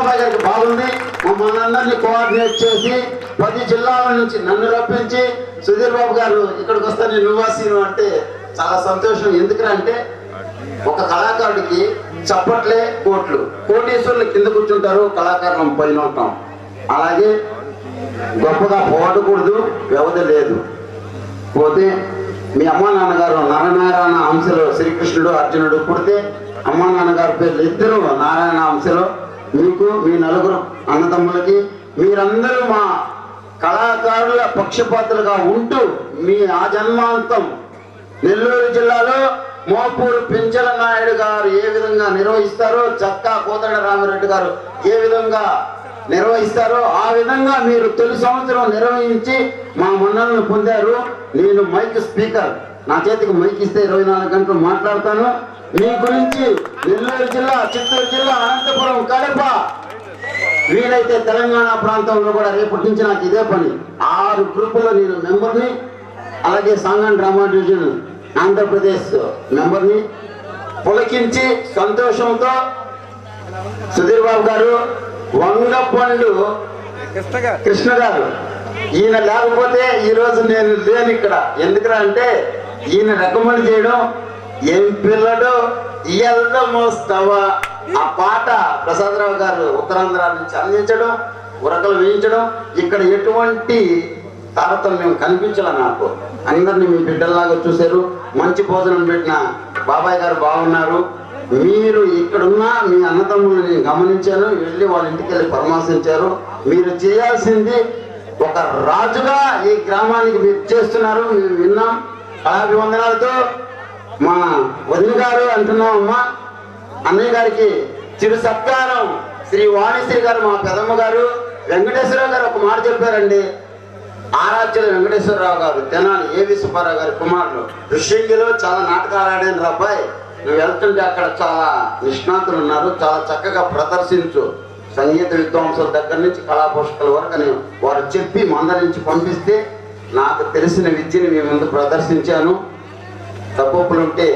బాబాయ్ గారికి బాగుంది. మమ్మల్ని అందరినీ కోఆర్డినేట్ చేసి 10 జిల్లాల నుంచి నన్ను రప్పించి సుధీర్ బాబు గారు ఇక్కడికి వస్తే నేను నువ్వాసీను అంటే చాలా సంతోషం. ఎందుకంటే ఒక కళాకారుడికి చప్పట్లే కోట్లు, కోటీశ్వరులు కింద కూర్చుంటారు, కళాకారులం పైన ఉంటాం. అలాగే గొప్పగా పోవడకూడదు, వ్యవధి లేదు. పోతే మీ అమ్మా నాన్నగారు నరనారాయణ అంశలో శ్రీకృష్ణుడు అర్జునుడు పుడితే అమ్మా నాన్నగారు పేర్లు ఇద్దరు నారాయణ అంశలో. మీకు మీ నలుగురు అన్నదమ్ములకి మీరందరూ మా కళాకారుల పక్షపాతులుగా ఉంటూ మీ ఆ జన్మాంతం నెల్లూరు జిల్లాలో మోపూరు పింఛల నాయుడు గారు ఏ విధంగా నిర్వహిస్తారో, చక్కా కోదండ రామిరెడ్డి గారు ఏ విధంగా నిర్వహిస్తారో ఆ విధంగా మీరు తొలి సంవత్సరం నిర్వహించి మా మన్నలను పొందారు. నేను మైక్ స్పీకర్, నా చేతికి మైక్ ఇస్తే 24 గంటలు మాట్లాడతాను. మీ గురించి నెల్లూరు జిల్లా, చిత్తూరు జిల్లా, అనంతపురం, కడప, వీలైతే తెలంగాణ ప్రాంతంలో కూడా రేపటి నుంచి నాకు ఇదే పని. 6 గ్రూపుల్లో నేను మెంబర్ని, అలాగే సాంగన్ డ్రామా డివిజన్ ఆంధ్రప్రదేశ్ మెంబర్ని. పులకించి సంతోషంతో సుధీర్ బాబు గారు, వంగపండు కృష్ణ గారు, ఈయన లేకపోతే ఈరోజు నేను లేను ఇక్కడ. ఎందుకురా అంటే ఈయన రికమెండ్ చేయడం, ఏం పిల్లడు ఇయ్యల్ద మోస్తావా ఆ పాట ప్రసాదరావు గారు ఉత్తరాంధ్ర నుంచి అందించడం, ఉరకలు వేయించడం, ఇక్కడ ఎటువంటి తారతమ్యం కనిపించాల నాకు. అందరినీ మీ బిడ్డల్లాగా చూశారు. మంచి భోజనం పెట్టిన బాబాయ్ గారు బాగున్నారు. మీరు ఇక్కడున్న మీ అన్నదమ్ములని గమనించాను, వెళ్ళి వాళ్ళ ఇంటికి వెళ్ళి పరామర్శించారు. మీరు చేయాల్సింది ఒక రాజుగా ఈ గ్రామానికి మీరు చేస్తున్నారు, మేము విన్నాం. కళాభివందనాలతో మా వదిన గారు అంటున్నాం, అమ్మ అన్నయ్య గారికి చిరు సత్కారం. శ్రీ వాణిశ్రీ గారు, మా పెదమ్మ గారు, వెంకటేశ్వరరావు గారు ఒక మాట చెప్పారండి. ఆరాధ్యుల వెంకటేశ్వరరావు గారు, తెనాలి ఏవి సుబ్బారావు గారి కుమారులు, ఋషింగిలో చాలా నాటకాలు ఆడాను అబ్బాయి. నువ్వు వెళ్తుంటే అక్కడ చాలా నిష్ణాతులు ఉన్నారు, చాలా చక్కగా ప్రదర్శించు. సంగీత విద్వాంసుల దగ్గర నుంచి కళాపోషకుల వరకు అని వారు చెప్పి మందరించి పంపిస్తే నాకు తెలిసిన విద్యని మీ ముందు ప్రదర్శించాను. తప్పులుంటే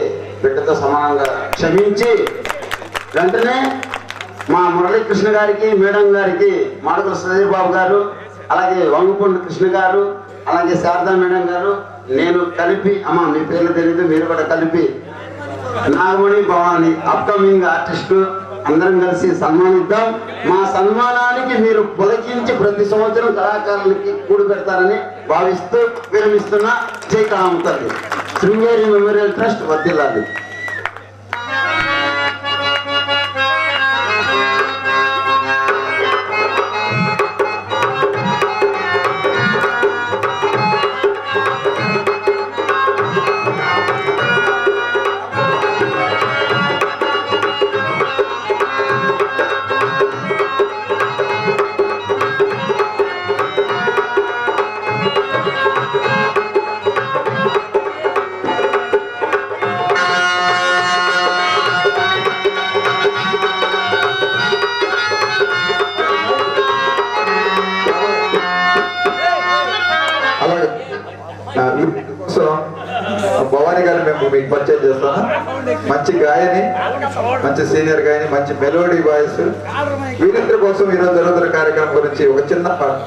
బిడ్డతో సమానంగా క్షమించి వెంటనే మా మురళీకృష్ణ గారికి, మేడం గారికి, మాడుగుల సుధీర్ బాబు గారు, అలాగే వంగపండు కృష్ణ గారు, అలాగే శారదా మేడం గారు, నేను కలిపి, అమ్మ మీ పేర్లు తెలియదు, మీరు కూడా కలిపి నాగమణి భవాని అప్కమింగ్ ఆర్టిస్టు అందరం కలిసి సన్మానిద్దాం. మా సన్మానానికి మీరు పులకించి ప్రతి సంవత్సరం కళాకారులకి కూడి పెడతారని భావిస్తూ విరమిస్తున్నా. జై కళామతల్లి. శృంగేరి మెమోరియల్ ట్రస్ట్ వర్ధిల్లాలి. భవానీ గారు మేము మీకు పరిచయం చేస్తాను. మంచి గాయని, మంచి సీనియర్ గాయని, మంచి మెలోడీ వాయిస్. వీరిద్దరి కోసం ఈరోజు జరుగుతున్న కార్యక్రమం గురించి ఒక చిన్న పాట.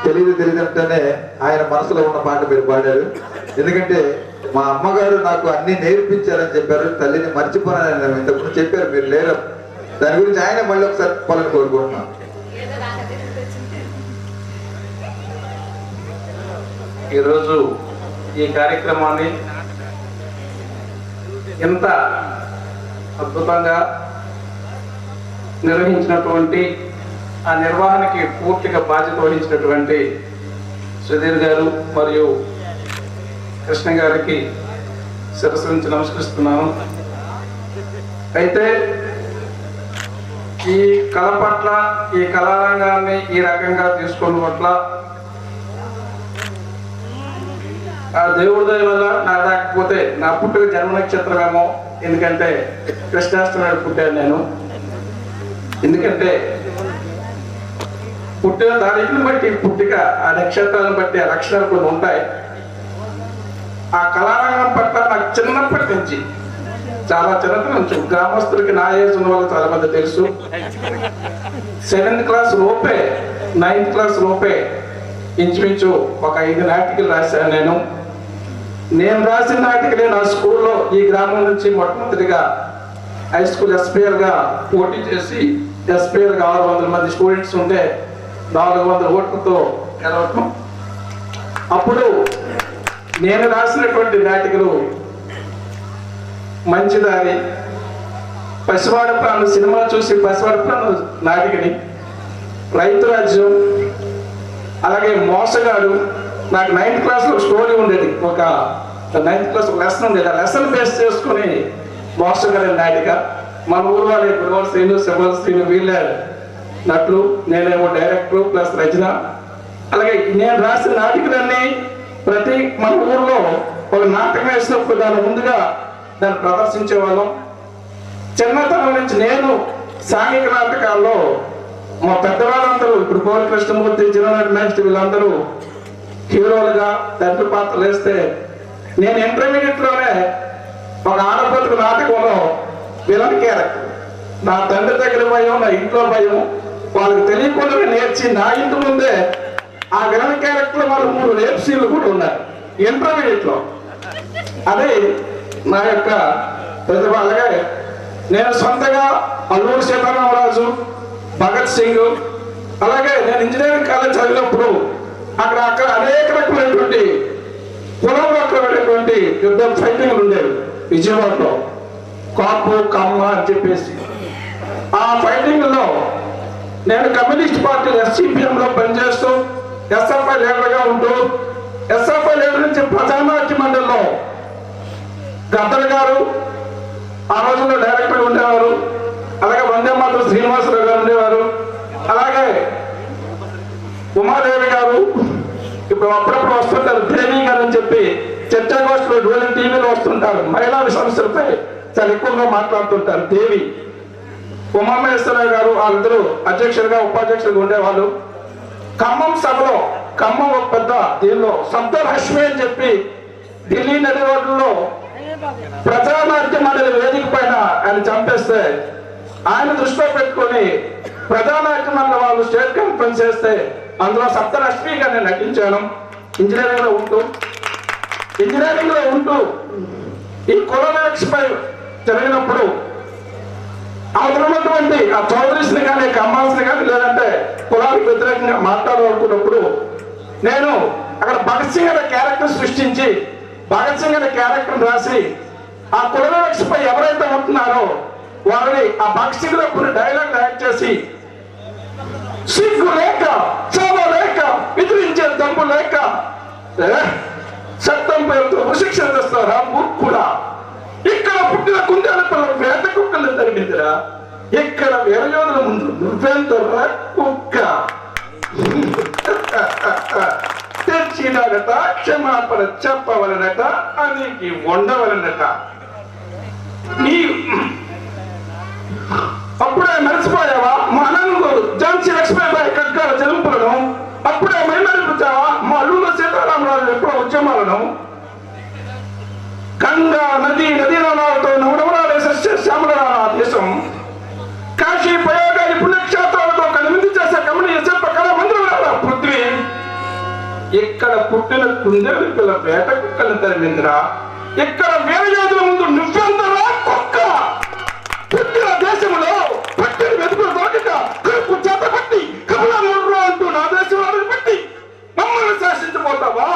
తెలియదు అంటేనే ఆయన మనసులో ఉన్న పాట మీరు పాడారు. ఎందుకంటే మా అమ్మగారు నాకు అన్ని నేర్పించారని చెప్పారు, తల్లిని మర్చిపోనని ఇంతకుముందు చెప్పారు, మీరు లేరు. దాని గురించి ఆయన మళ్ళీ ఒకసారి చెప్పాలని కోరుకుంటున్నాను. ఈరోజు ఈ కార్యక్రమాన్ని ఎంత అద్భుతంగా నిర్వహించినటువంటి, ఆ నిర్వహణకి పూర్తిగా బాధ్యత వహించినటువంటి సుధీర్ గారు మరియు కృష్ణ గారికి శిరస్సు నుంచి నమస్కరిస్తున్నాను. అయితే ఈ కళ పట్ల, ఈ కళారంగాన్ని ఈ రకంగా తీసుకోవడం పట్ల ఆ దేవుడి దయ వల్ల నా రాకపోతే నా పుట్టుక జన్మ నక్షత్రమేమో. ఎందుకంటే కృష్ణాష్టమి పుట్టాను నేను. ఎందుకంటే పుట్టిన తారీఖుని బట్టి పుట్టిక, ఆ నక్షత్రాలను బట్టి ఆ లక్షణాలు కొన్ని ఉంటాయి. ఆ కళారంగం పట్ల నాకు చిన్నప్పటి నుంచి, చాలా చిన్నప్పటి నుంచి, గ్రామస్తులకి నా ఏజ్ ఉన్న వాళ్ళు చాలా మంది తెలుసు, 7th క్లాస్ లోపే 9th క్లాస్ లోపే ఇంచుమించు ఒక 5 నాటికలు రాశాను. నేను రాసిన నాటికలే నా స్కూల్లో ఈ గ్రామం నుంచి మొట్టమొదటిగా హై స్కూల్ ఎస్పీఎల్గా పోటీ చేసి ఎస్పీఎల్గా 600 మంది స్టూడెంట్స్ ఉంటే 400 ఓట్లతో గెలవటం. అప్పుడు నేను రాసినటువంటి నాటికలు మంచిదారి, పసివాడ ప్రాణం, సినిమా చూసి పసివాడ ప్రాణం నాటికని, రైతు రాజ్యం, అలాగే మోసగాడు. నాకు 9th క్లాస్లో స్టోరీ ఉండేది, ఒక 9th క్లాస్ ఒక లెసన్ ఉండేది. ఆ లెసన్ బేస్ చేసుకుని మోసగాడు నాటిక. మన ఊరు వాళ్ళే గురువారు శ్రీను, శివల్ శ్రీను వీళ్ళే నటులు, నేనేమో డైరెక్టర్ ప్లస్ రచన. అలాగే నేను రాసిన నాటికలన్నీ ప్రతి మన ఊర్లో ఒక నాటకం వేసినప్పుడు దాని ముందుగా దాన్ని ప్రదర్శించే వాళ్ళం. చిన్నతనం నుంచి నేను సాంఘిక నాటకాల్లో మా పెద్దవాళ్ళందరూ, ఇప్పుడు కోరి కృష్ణమూర్తి, చిన్ననాటి నెక్స్ట్ వీళ్ళందరూ హీరోలుగా తండ్రి పాత్రలు వేస్తే, నేను ఇంటర్మీడియట్లోనే ఒక ఆడపడుకు నాటకంలో విలన్ క్యారెక్టర్. నా తండ్రి దగ్గర భయం, నా ఇంట్లో భయం, వాళ్ళకి తెలియకుండా నేర్చి నా ఇంటి ముందే ఆ విలన్ క్యారెక్టర్ వాళ్ళు 3 రేప్ సీన్లు కూడా ఉన్నాయి ఇంటర్మీడియట్లో. అదే నా యొక్క ప్రతిభ. అలాగే నేను సొంతగా అల్లూరి సీతారామరాజు, భగత్ సింగ్, అలాగే నేను ఇంజనీరింగ్ కాలేజ్ చదివినప్పుడు అక్కడ అనేక రకమైనటువంటి కులంలో వెళ్ళేటువంటి యుద్ధం ఫైటింగ్లు ఉండేవి విజయవాడలో, కాపు కమ్మ అని చెప్పేసి. ఆ ఫైటింగ్లో నేను కమ్యూనిస్ట్ పార్టీ ఎస్సీపీఎంలో పనిచేస్తూ ఎస్ఎఫ్ఐ లీడర్గా ఉంటూ, ఎస్ఎఫ్ఐ లీడర్ నుంచి ప్రజానాట్య మండలిలో గద్దర్ గారు ఆ రోజుల్లో డైరెక్టర్ ఉండేవారు. అలాగే వందే మాతరం శ్రీనివాసరావు గారు ఉండేవారు. అలాగే ఉమాదేవి గారు ఇప్పుడు అప్పుడప్పుడు వస్తుంటారు, దేవి గారు అని చెప్పి చర్చాగోష్ఠులు డ్యూయల్ టీవీలో వస్తుంటారు. మహిళా సమస్యలపై చాలా ఎక్కువగా మాట్లాడుతుంటారు. దేవి, ఉమామహేశ్వరరావు గారు వాళ్ళిద్దరూ అధ్యక్షులుగా ఉపాధ్యక్షులుగా ఉండేవాళ్ళు. ఖమ్మం సభలో, ఖమ్మం ఒక పెద్ద దీనిలో సఫ్దర్ హష్మి అని చెప్పి ఢిల్లీ నడి రోడ్లలో ప్రజానాట్య మండలి వేదిక పైన ఆయన చంపేస్తే, ఆయన దృష్టిలో పెట్టుకొని ప్రజానాట్య మండలి వాళ్ళు స్టేట్ కాన్ఫరెన్స్ చేస్తే అందులో సఫ్దర్ హష్మిగా నేను నటించాను. ఇంజనీరింగ్ లో ఉంటూ ఈ కులపై జరిగినప్పుడు అవసరమైనటువంటి ఆ చౌదరీస్ని కానీ కమ్మాల్స్ని కానీ లేదంటే కులానికి వ్యతిరేకంగా మాట్లాడాలనుకున్నప్పుడు నేను అక్కడ భగత్ సింగ్ అనే క్యారెక్టర్ సృష్టించి, భగత్ సింగ్ అనే క్యారెక్టర్ రాసి ఆ కులపై ఎవరైతే ఉంటున్నారో వారిని ఆ భగత్ సింగ్ లో కొన్ని డైలాగ్ యాడ్ చేసి, సిగ్గు లేక, చదువు లేక, ఎదిరించే దమ్ము లేక చట్టం పేరుతో శిక్షణ తెస్తారా మూర్ఖుడా, ఇక్కడ పుట్టిన కుందేల పిల్లలు వేట కుక్కలు జరిగిందిరా, ఇక్కడ వీరయోధుల ముందు నువ్వెంతరా కుక్క, తెచ్చినట క్షమాపణ చెప్పవలనట, అనికి ఉండవలనట. నీ అప్పుడే మర్చిపోయావా మా అన్నను ఝాన్సీ లక్ష్మీబాయి కగ్గాల జరుపులను? అప్పుడే మైమరిపించావా మా అల్లూరి సీతారామరాజు ఎప్పుడో ఉద్యమాలను? గంగా నది నదీనాలతో నవనవరాలే సస్య శ్యామల దేశం, కాశీ ప్రయోగాది పుణ్యక్షేత్రాలతో కలిమింది చేసే కమనీయ శిల్ప కళ మందిరాల పృథ్వీ, ఇక్కడ పుట్టిన కుందేలు పిల్ల వేట కుక్కలు తరిమిందిరా, ఇక్కడ వీరయోధుల ముందు నువ్వెంతరా కుక్క, పుట్టిన దేశంలో పట్టిన వెతుకులు దొరకక కడుపు చేత పట్టి కమలా అంటూ నా దేశం బట్టి మమ్మల్ని శాసించబోతావా?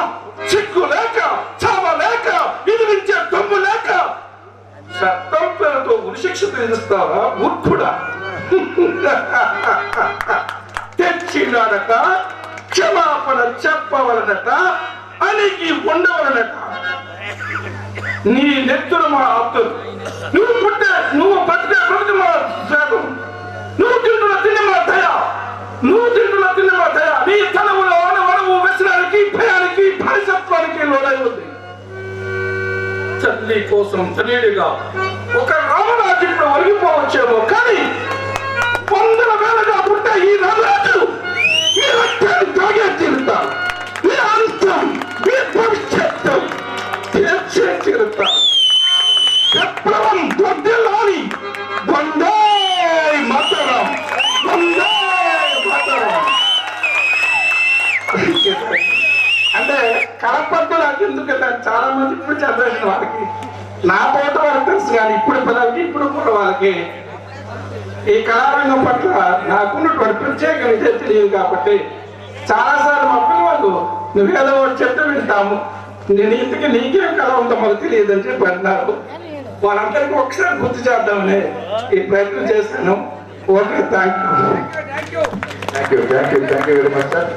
బెదిరిస్తావా మూర్ఖుడా? తెచ్చినాడట, క్షమాపణ చెప్పవలనట, అలిగి ఉండవలనట. నీ నెత్తులు మా ఆప్తులు. నువ్వు పట్టిన ప్రతి మా శాతం. నువ్వు తింటున్న తిన్న మా దయ. నీ తనవులో వనవు వ్యసనానికి, భయానికి, భవిష్యత్వానికి లోనై ఉంది. తల్లి కోసం తల్లిగా ఒక రామరాజు ఇప్పుడు ఒరిగిపోవచ్చేమో, కానీ వందల వేలగా పుట్టే ఈ రామరాజు ఈ రక్తాన్ని తాగే తీరుతారు. ఈ అంతం, ఈ భవిష్యత్తు తీర్చే తీరుతారు. విప్లవం దొడ్డిలోని వందే మాతరం, వందే మాతరం. అంటే కలపద్దు నాకు ఎందుకంటే చాలా మంది ఇప్పుడు జనరేషన్ వాళ్ళకి, నా పోట వాళ్ళకి తెలుసు, కానీ ఇప్పుడు పిల్లలకి ఇప్పుడు కూడా వాళ్ళకి ఈ కళారంగం పట్ల నాకున్నటువంటి ప్రత్యేక తెలియదు. కాబట్టి చాలాసార్లు మా పిల్లలు నువ్వేదో ఒకటి చెప్తే వింటాము, నేను ఇంతకీ నీకేం కళ ఉందో మాకు తెలియదు అని చెప్పి అంటున్నారు. వాళ్ళందరికీ ఒకసారి గుర్తు చేద్దామని ఈ ప్రయత్నం చేశాను. Okay, thank you very much sir.